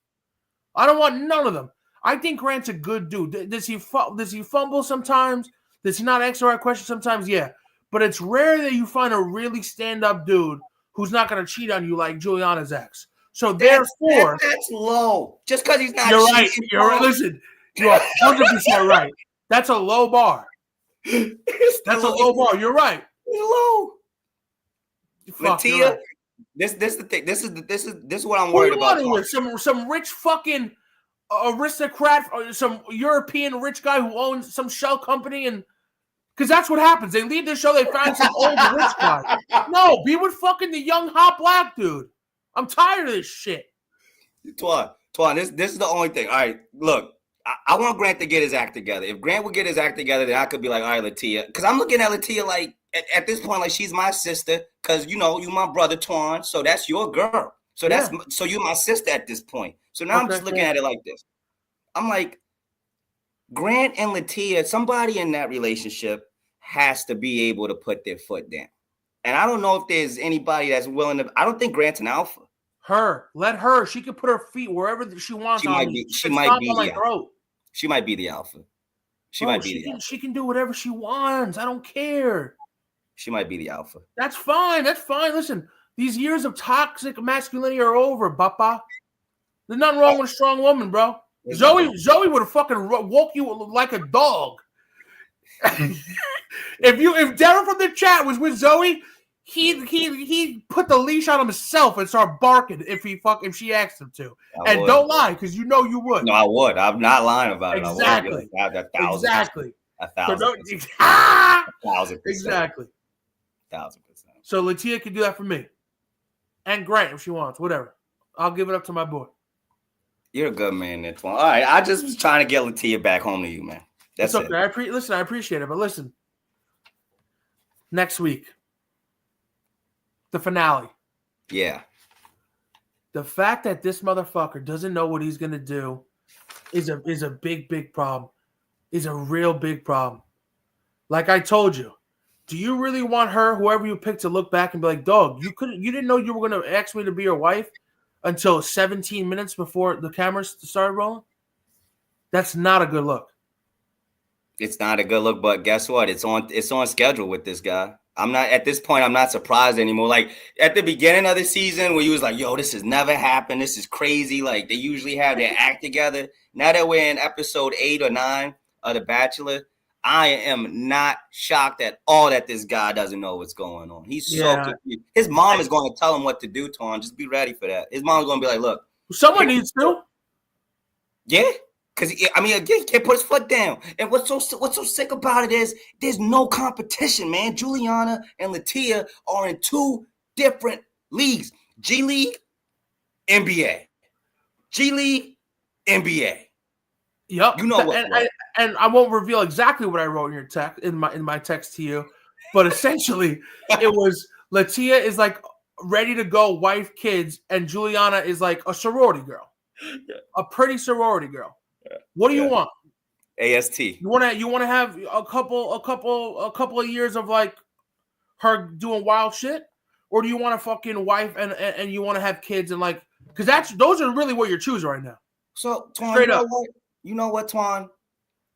I don't want none of them. I think Grant's a good dude. Does he fumble sometimes? Does he not ask the right question sometimes? Yeah. But it's rare that you find a really stand-up dude who's not going to cheat on you like Juliana's ex. So therefore, that's low. Just because he's not. You're right. You're right. Listen, you are 100% right. That's a low bar. That's a low bar. You're right. It's low. Latia, right. This is the thing. This is what I'm worried about. With some rich fucking aristocrat or some European rich guy who owns some shell company, and because that's what happens. They leave the show, they find some old rich guy. No, be with fucking the young hot black dude. I'm tired of this shit. Twan, this is the only thing. All right, look, I want Grant to get his act together. If Grant would get his act together, then I could be like, all right, Latia. Because I'm looking at Latia like, at this point, like she's my sister. Because, you my brother, Twan. So that's your girl. So so you're my sister at this point. So now I'm just looking at it like this. I'm like, Grant and Latia, somebody in that relationship has to be able to put their foot down. And I don't know if there's anybody that's willing to. I don't think Grant's an alpha. Let her. She can put her feet wherever she wants. She might be the alpha. She can do whatever she wants. I don't care. She might be the alpha. That's fine. Listen, these years of toxic masculinity are over, Papa. There's nothing wrong with a strong woman, bro. Zoe would have fucking woke you like a dog. If Darren from the chat was with Zoe, he put the leash on himself and start barking if she asked him to. Don't lie, because you would. No, I would. I'm not lying about it. Exactly. Exactly. 1,000%. 1,000%. Exactly. 1,000%. So Latia can do that for me, and Grant if she wants, whatever. I'll give it up to my boy. You're a good man, Twan. All right, I just was trying to get Latia back home to you, man. That's okay. It. I appreciate it, but listen. Next week, the finale. Yeah. The fact that this motherfucker doesn't know what he's gonna do is a big problem. Is a real big problem. Like I told you, do you really want her, whoever you pick, to look back and be like, dog, you didn't know you were gonna ask me to be your wife until 17 minutes before the cameras started rolling? That's not a good look. It's not a good look, but guess what? It's on schedule with this guy. I'm not surprised anymore. Like at the beginning of the season where you was like, yo, this has never happened. This is crazy. Like they usually have their act together. Now that we're in episode 8 or 9 of The Bachelor, I am not shocked at all that this guy doesn't know what's going on. He's so confused. His mom is going to tell him what to do, Twan. Just be ready for that. His mom's going to be like, look. Someone needs to. Yeah. Because, again, he can't put his foot down. And what's so sick about it is there's no competition, man. Juliana and Latia are in 2 different leagues. G League, NBA. G League, NBA. Yep. You know what? And I won't reveal exactly what I wrote in your text in my text to you, but essentially it was Latia is like ready to go, wife, kids, and Juliana is like a sorority girl, a pretty sorority girl. What do you want? AST. You want to have a couple of years of like her doing wild shit, or do you want a fucking wife and you want to have kids and like because those are really what you're choosing right now. So Twan, you know what, Twan?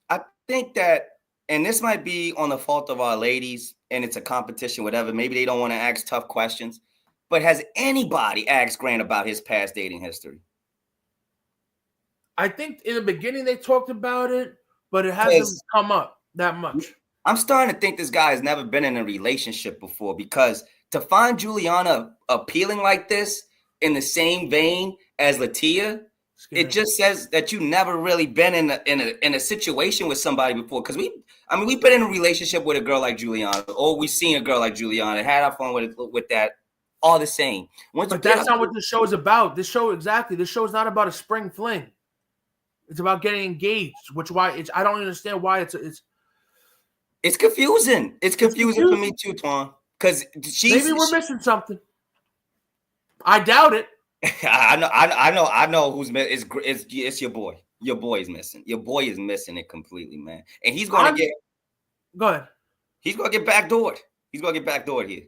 I think that, and this might be on the fault of our ladies, and it's a competition, whatever. Maybe they don't want to ask tough questions. But has anybody asked Grant about his past dating history? I think in the beginning they talked about it, but it hasn't come up that much. I'm starting to think this guy has never been in a relationship before, because to find Juliana appealing like this in the same vein as Latia, it just says that you never really been in a situation with somebody before. Because we've been in a relationship with a girl like Juliana, or we've seen a girl like Juliana, had our fun with that, all the same. But that's not what this show is about. This show is not about a spring fling. It's about getting engaged, I don't understand why it's confusing. It's confusing for me too, Twan. Because maybe we're missing something. I doubt it. I know who's missing. It's your boy. Your boy is missing. Your boy is missing it completely, man. And he's going to get. Go ahead. He's going to get backdoored. He's going to get backdoored here.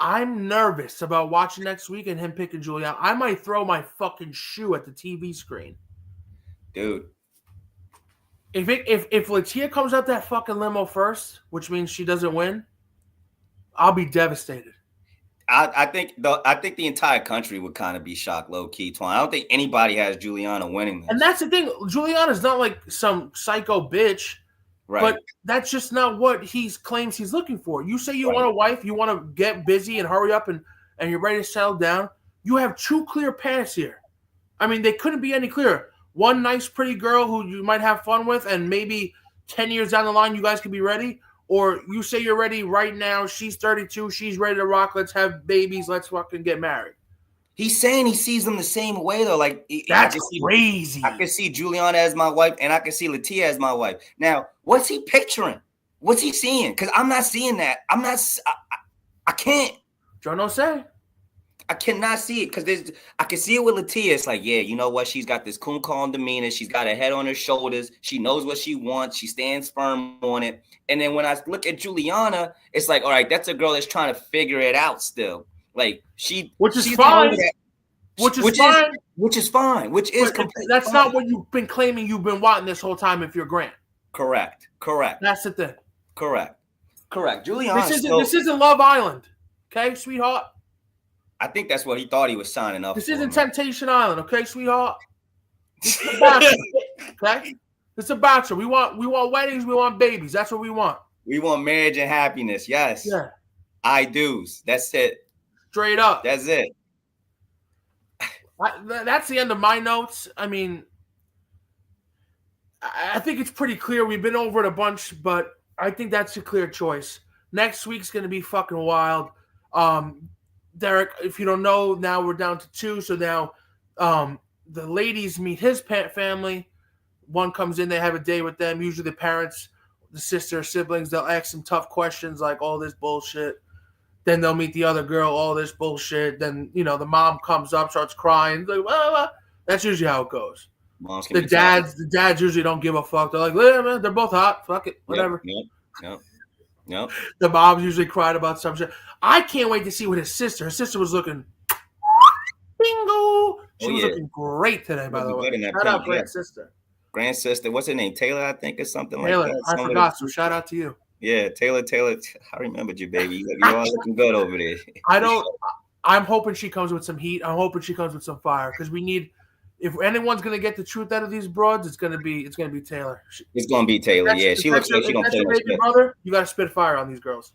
I'm nervous about watching next week and him picking Juliana. I might throw my fucking shoe at the TV screen, dude. If Latia comes out that fucking limo first, which means she doesn't win, I'll be devastated. I think the entire country would kind of be shocked, low key, Twan. I don't think anybody has Juliana winning this. And that's the thing. Juliana's not like some psycho bitch. Right. But that's just not what he claims he's looking for. You say you want a wife, you want to get busy and hurry up and you're ready to settle down. You have 2 clear paths here. I mean, they couldn't be any clearer. One nice, pretty girl who you might have fun with, and maybe 10 years down the line, you guys could be ready. Or you say you're ready right now. She's 32. She's ready to rock. Let's have babies. Let's fucking get married. He's saying he sees them the same way, though. Like, that's crazy. I can see Juliana as my wife, and I can see Latia as my wife. Now, what's he picturing? What's he seeing? Because I'm not seeing that. I can't. Joe, no say. I cannot see it because I can see it with Latia. It's like, yeah, you know what? She's got this cool, calm demeanor. She's got her head on her shoulders. She knows what she wants. She stands firm on it. And then when I look at Juliana, it's like, all right, that's a girl that's trying to figure it out still. Like which is fine. Which is fine. That's not what you've been claiming you've been wanting this whole time if you're Grant. Correct. That's the thing. Correct. Juliana. This isn't Love Island. Okay, sweetheart? I think that's what he thought he was signing up for. This isn't Temptation Island, okay, sweetheart? This is a Bachelor, okay? This is a Bachelor. We want weddings, we want babies. That's what we want. We want marriage and happiness, yes. Yeah. I do's. That's it. Straight up. That's it. That's the end of my notes. I mean, I think it's pretty clear. We've been over it a bunch, but I think that's a clear choice. Next week's going to be fucking wild. Derek, if you don't know, now we're down to 2. So now the ladies meet his family. One comes in, they have a day with them. Usually the parents, the sister, siblings, they'll ask some tough questions like all this bullshit. Then they'll meet the other girl, all this bullshit. Then, the mom comes up, starts crying. Like, well. That's usually how it goes. The dads usually don't give a fuck. They're like, yeah, man, they're both hot. Fuck it. Whatever. Yep. The moms usually cried about some shit. I can't wait to see what his sister was looking. Bingo. She was looking great today, by the way. Shout out Grant's sister. Grant's sister. What's her name? Taylor, I think, or something Taylor, like that. I forgot. So shout out to you. Yeah, Taylor. I remembered you, baby. You're all looking good over there. I'm hoping she comes with some heat. I'm hoping she comes with some fire because we need. If anyone's gonna get the truth out of these broads, it's gonna be Taylor. It's gonna be Taylor. Yeah, she looks like she don't play no shit. Brother, you gotta spit fire on these girls.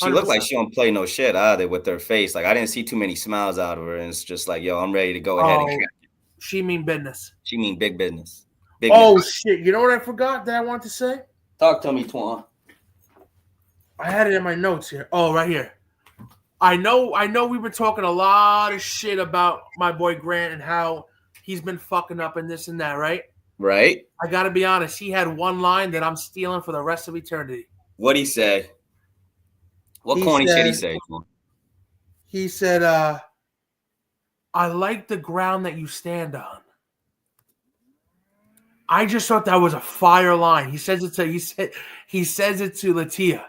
100%. She looked like she don't play no shit either with her face. Like I didn't see too many smiles out of her, and it's just like, yo, I'm ready to go ahead and. She mean business. She mean big business. Shit! You know what I forgot that I wanted to say? Talk to me, Twan. I had it in my notes here. Oh, right here. I know we've been talking a lot of shit about my boy Grant and how he's been fucking up and this and that, right? Right. I got to be honest. He had one line that I'm stealing for the rest of eternity. What'd he say? What corny shit he say? He said, I like the ground that you stand on. I just thought that was a fire line. He says it to Latia.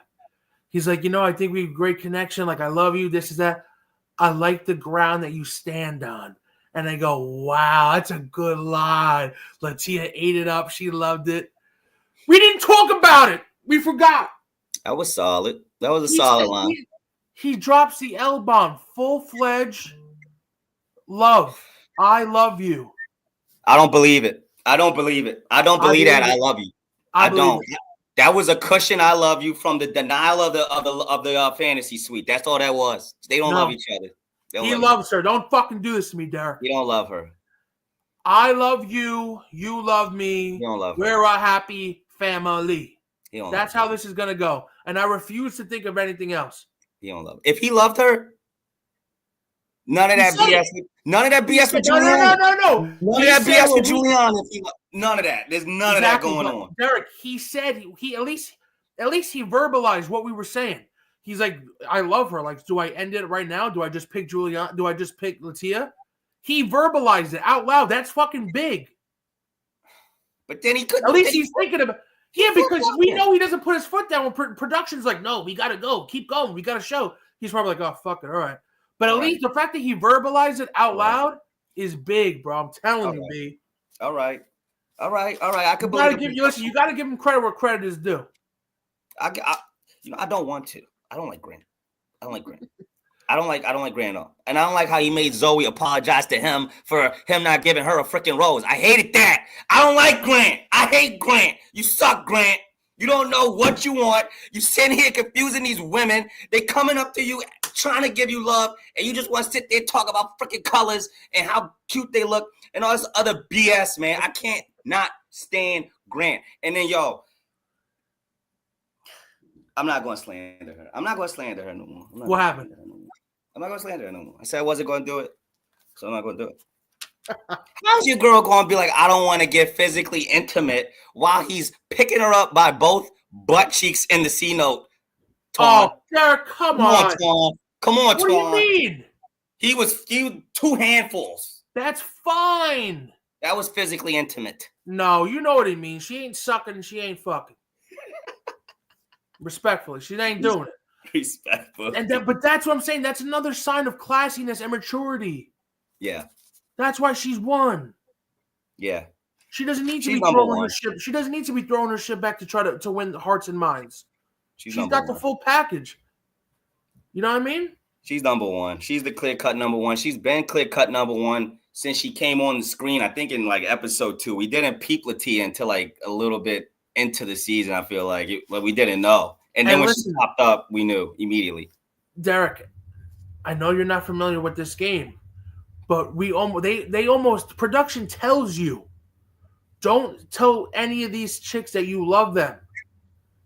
He's like, I think we have a great connection. Like, I love you. This is that. I like the ground that you stand on. And I go, wow, that's a good line. Latia ate it up. She loved it. We didn't talk about it. We forgot. That was solid. That was a solid line. He drops the L-bomb. Full-fledged love. I love you. I don't believe it. I don't believe that. I love you. I don't. That was a cushion. I love you from the denial of the fantasy suite. That's all that was. They don't love each other. He loves her. Don't fucking do this to me, Derek. You don't love her. I love you. You love me. You don't love her. We're a happy family. That's how this is gonna go. And I refuse to think of anything else. You don't love her. If he loved her, none of that BS. None of that BS with Juliana. No. None of that BS with Juliana. None of that. There's none of that going on. Derek, he said he at least he verbalized what we were saying. He's like, I love her. Like, do I end it right now? Do I just pick Juliana? Do I just pick Latia? He verbalized it out loud. That's fucking big. But then he couldn't. At least he's thinking about. Yeah, because we know he doesn't put his foot down when production's like, no, we gotta go, keep going, we gotta show. He's probably like, oh fuck it, all right. But at least the fact that he verbalized it out loud is big, bro. I'm telling you, B. All right. I could believe. You gotta give him credit where credit is due. I don't want to. I don't like Grant. I don't like Grant at all. And I don't like how he made Zoe apologize to him for him not giving her a freaking rose. I hated that. I don't like Grant. I hate Grant. You suck, Grant. You don't know what you want. You sitting here confusing these women. They coming up to you just trying to give you love, and you just want to sit there and talk about freaking colors and how cute they look and all this other BS, man. I can't not stand Grant. And then, yo, I'm not going to slander her. I'm not going to slander her no more. What happened? I'm not going to slander her no more. I said I wasn't going to do it, so I'm not going to do it. How's your girl going to be like, I don't want to get physically intimate while he's picking her up by both butt cheeks in the C note? Oh, Derek, come on. Twan. Come on, What Twan. do you mean? He was 2 handfuls. That's fine. That was physically intimate. No, you know what he means. She ain't sucking and she ain't fucking. Respectfully, she ain't doing it. Respectful. But that's what I'm saying. That's another sign of classiness and maturity. Yeah. That's why she's won. Yeah. She doesn't need to be throwing her shit. She doesn't need to be throwing her shit back to try to win hearts and minds. She's got the full package. You know what I mean? She's number one. She's the clear-cut number one. She's been clear-cut number one since she came on the screen, I think in like episode 2. We didn't peep Latia until like a little bit into the season, I feel like. But we didn't know. And then when she popped up, we knew immediately. Derek, I know you're not familiar with this game, but production tells you, don't tell any of these chicks that you love them.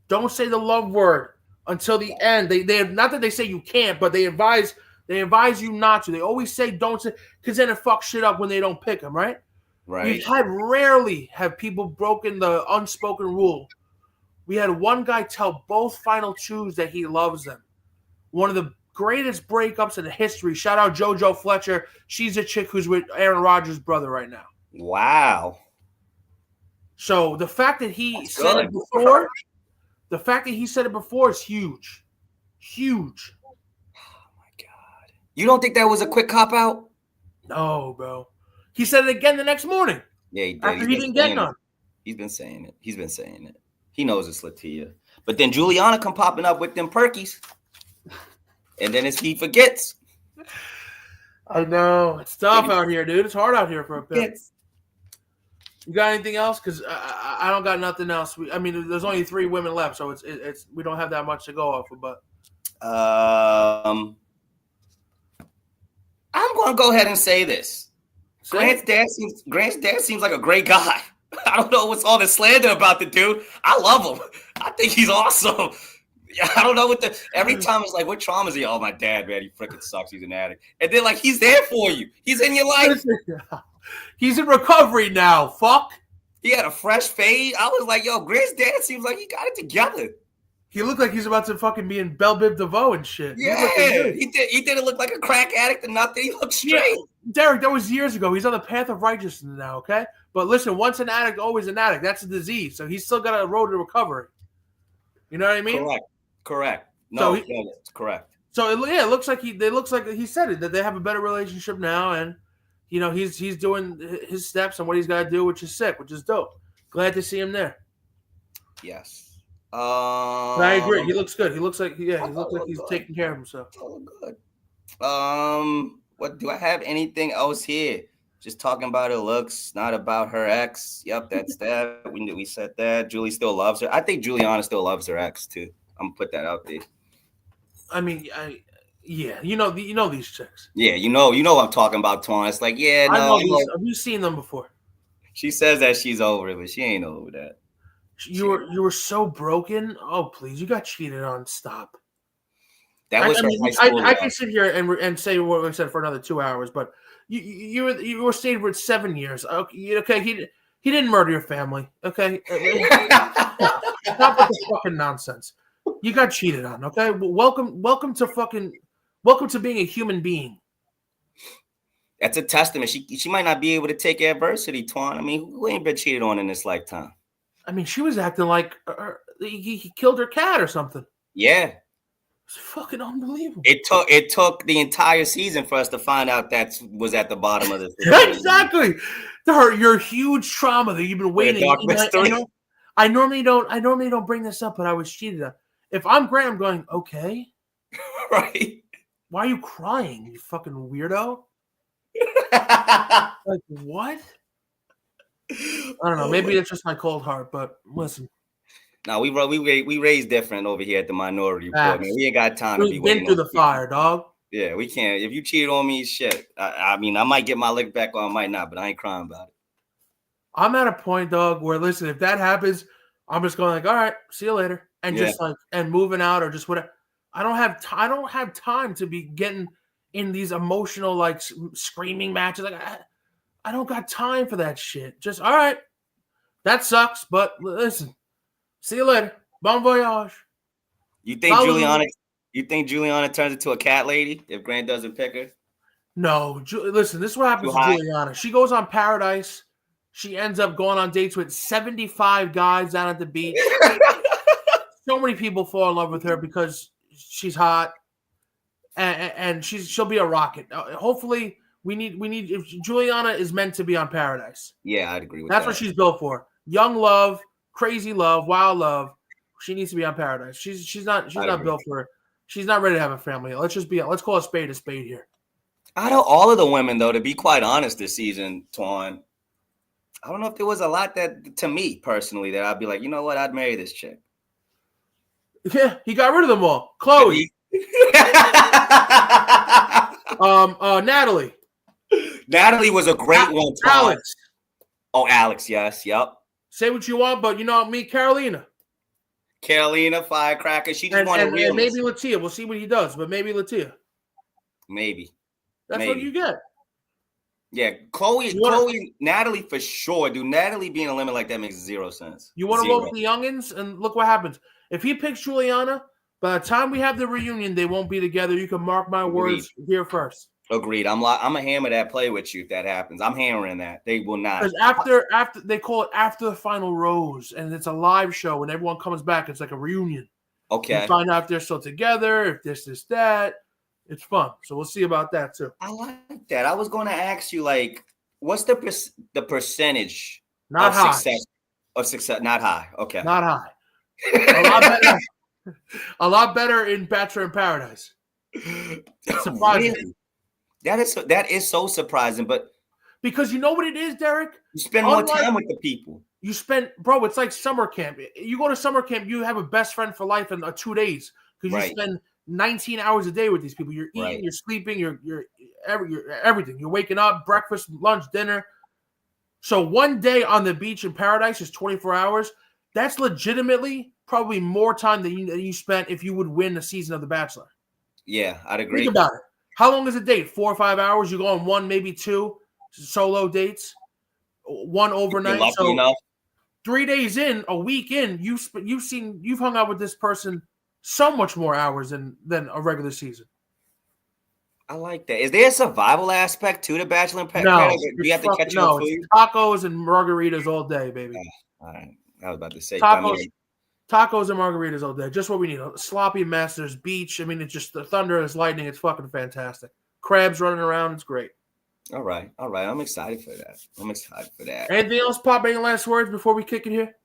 Don't say the love word until the end. They not that they say you can't, but they advise you not to. They always say don't say, because then it fucks shit up when they don't pick them, right? Right. Rarely have people broken the unspoken rule. We had one guy tell both final twos that he loves them. One of the greatest breakups in the history. Shout out JoJo Fletcher. She's a chick who's with Aaron Rodgers' brother right now. Wow. So the fact that he said it before is huge. Huge. Oh my God. You don't think that was a quick cop out? No, bro. He said it again the next morning. Yeah, he did. After he didn't get none. He's been saying it. He knows it's Latia. But then Juliana come popping up with them perkies. And then he forgets. I know. It's tough out here, dude. It's hard out here for a bit. You got anything else? Because I don't got nothing else. There's only 3 women left, so it's we don't have that much to go off of. But I'm going to go ahead and say this. Grant's dad seems like a great guy. I don't know what's all this slander about the dude. I love him. I think he's awesome. I don't know every time it's like, what trauma is he? Oh, my dad, man, he freaking sucks. He's an addict. And then like, he's there for you. He's in your life. He's in recovery now. Fuck. He had a fresh fade. I was like, yo, Grant's dad seems like he got it together. He looked like he's about to fucking be in Belle Biv DeVoe and shit. Yeah, he didn't look like a crack addict or nothing. He looked straight. Yeah. Derek, that was years ago. He's on the path of righteousness now, okay? But listen, once an addict, always an addict. That's a disease. So he's still got a road to recovery. You know what I mean? Correct. No, it's correct. So it looks like he said it, that they have a better relationship now, and you know he's doing his steps and what he's got to do, which is sick, which is dope. Glad to see him there. Yes. I agree. He looks good. He looks like he's taking care of himself. Oh, good. What do I have? Anything else here? Just talking about her looks, not about her ex. Yep, that's that. We said that. Julie still loves her. I think Juliana still loves her ex too. I'm gonna put that out there. I mean, you know these chicks. Yeah, you know what I'm talking about, Twan. It's like, yeah, no. You've seen them before. She says that she's over it, but she ain't over that. You were so broken. Oh, please, you got cheated on. Stop. That was high school. I can sit here and say what we said for another 2 hours, but you were stayed with 7 years. Okay, he didn't murder your family. Okay, stop with this fucking nonsense. You got cheated on. Okay, welcome to being a human being. That's a testament. She might not be able to take adversity, Twan. I mean, who ain't been cheated on in this lifetime? I mean, she was acting like he killed her cat or something. Yeah. It's fucking unbelievable. It took the entire season for us to find out that was at the bottom of the exactly. Your huge trauma that you've been waiting. I normally don't bring this up, but I was cheated on. If I'm Grant, I'm going, okay. Right. Why are you crying, you fucking weirdo? Like what? I don't know. Maybe it's just my cold heart, but listen. No, we raised different over here at the Minority Report, man. Facts. We ain't got time to be We've been waiting through on the people. fire, dog. Yeah, we can't. If you cheated on me, shit. I mean, I might get my lick back or I might not, but I ain't crying about it. I'm at a point, dog, where listen, if that happens, I'm just going like, all right, see you later, and just like and moving out or just whatever. I don't have time to be getting in these emotional like screaming matches. Like I don't got time for that shit. Just all right, that sucks, but listen, see you later. Bon voyage. You think Juliana turns into a cat lady if Grant doesn't pick her? No, listen, this is what happens to Juliana. She goes on Paradise. She ends up going on dates with 75 guys down at the beach. So many people fall in love with her because she's hot, and she'll be a rocket. Hopefully, we need if Juliana is meant to be on Paradise. Yeah, I'd agree with that. That's what she's built for. Young love, crazy love, wild love. She needs to be on Paradise. She's not built for it. She's not ready to have a family. Let's call a spade here. Out of all of the women, though, to be quite honest, this season, Twan, I don't know if there was a lot that, to me personally, that I'd be like, you know what, I'd marry this chick. Yeah, he got rid of them all. Chloe, Natalie. Natalie was a great one. Twan. Alex. Oh, Alex, yes, yep. Say what you want, but you know me, Carolina, firecracker. She just wanted realness. And maybe Latia. We'll see what he does, but maybe Latia. Maybe. That's what you get. Yeah, Chloe, Natalie for sure. Dude, Natalie being a limit like that makes zero sense. You want to vote with the youngins, and look what happens. If he picks Juliana, by the time we have the reunion, they won't be together. You can mark my words here first. Agreed. I'm a hammer that play with you if that happens. I'm hammering that. They will not. Because after they call it after the final rose, and it's a live show, and everyone comes back. It's like a reunion. Okay. You find out if they're still together, if this, that. It's fun. So we'll see about that too. I like that. I was going to ask you, like, what's the percentage not of high. success? Not high. Okay. Not high. A lot better. A lot better in Bachelor in Paradise. It's surprising. Really? That is so surprising, but because you know what it is, Derek? You spend more time with the people. Bro, it's like summer camp. You go to summer camp, you have a best friend for life in 2 days because you spend 19 hours a day with these people. You're eating, you're sleeping, you're everything. You're waking up, breakfast, lunch, dinner. So 1 day on the beach in Paradise is 24 hours. That's legitimately probably more time than you spent if you would win a season of The Bachelor. Yeah, I'd agree. Think about it. How long is a date? 4 or 5 hours? You go on 1, maybe 2 solo dates. 1 overnight. Lucky enough. 3 days in, a week in, you've hung out with this person so much more hours than a regular season. I like that. Is there a survival aspect to the Bachelor in Paradise? No, you have to catch your food? It's tacos and margaritas all day, baby. All right. I was about to say tacos and margaritas all day. Just what we need. A sloppy mess. There's beach. I mean, it's just the thunder, there's lightning. It's fucking fantastic. Crabs running around. It's great. All right. I'm excited for that. Anything else, Pop? Any last words before we kick it here?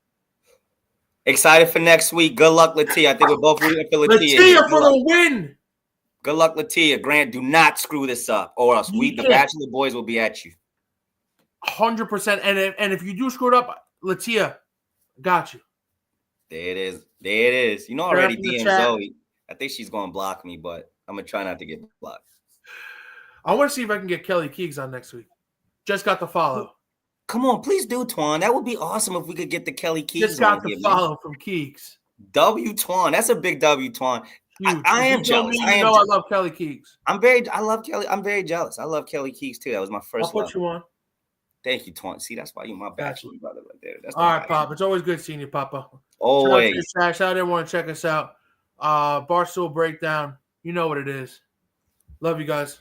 Excited for next week. Good luck, Latia. I think we're both rooting for Latia. Latia for the win. Good luck, Latia. Grant, do not screw this up, or else the Bachelor boys will be at you. 100%. And if you do screw it up, Latia, got you. There it is. You know already, DM Zoe. I think she's going to block me, but I'm going to try not to get blocked. I want to see if I can get Kelly Keegs on next week. Just got the follow. Come on, please do, Twan. That would be awesome if we could get the Kelly Keegs. Just got the follow from Keegs. W Twan. That's a big W, Twan. I am jealous. I love Kelly Keegs. I love Kelly. I'm very jealous. I love Kelly Keegs too. That was my first I'll put you on. Thank you, Twan. See, that's why you're my Bachelor brother right there. That's all right, Pop. It's always good seeing you, Papa. Always. Shout out everyone. Check us out. Barstool Breakdown. You know what it is. Love you guys.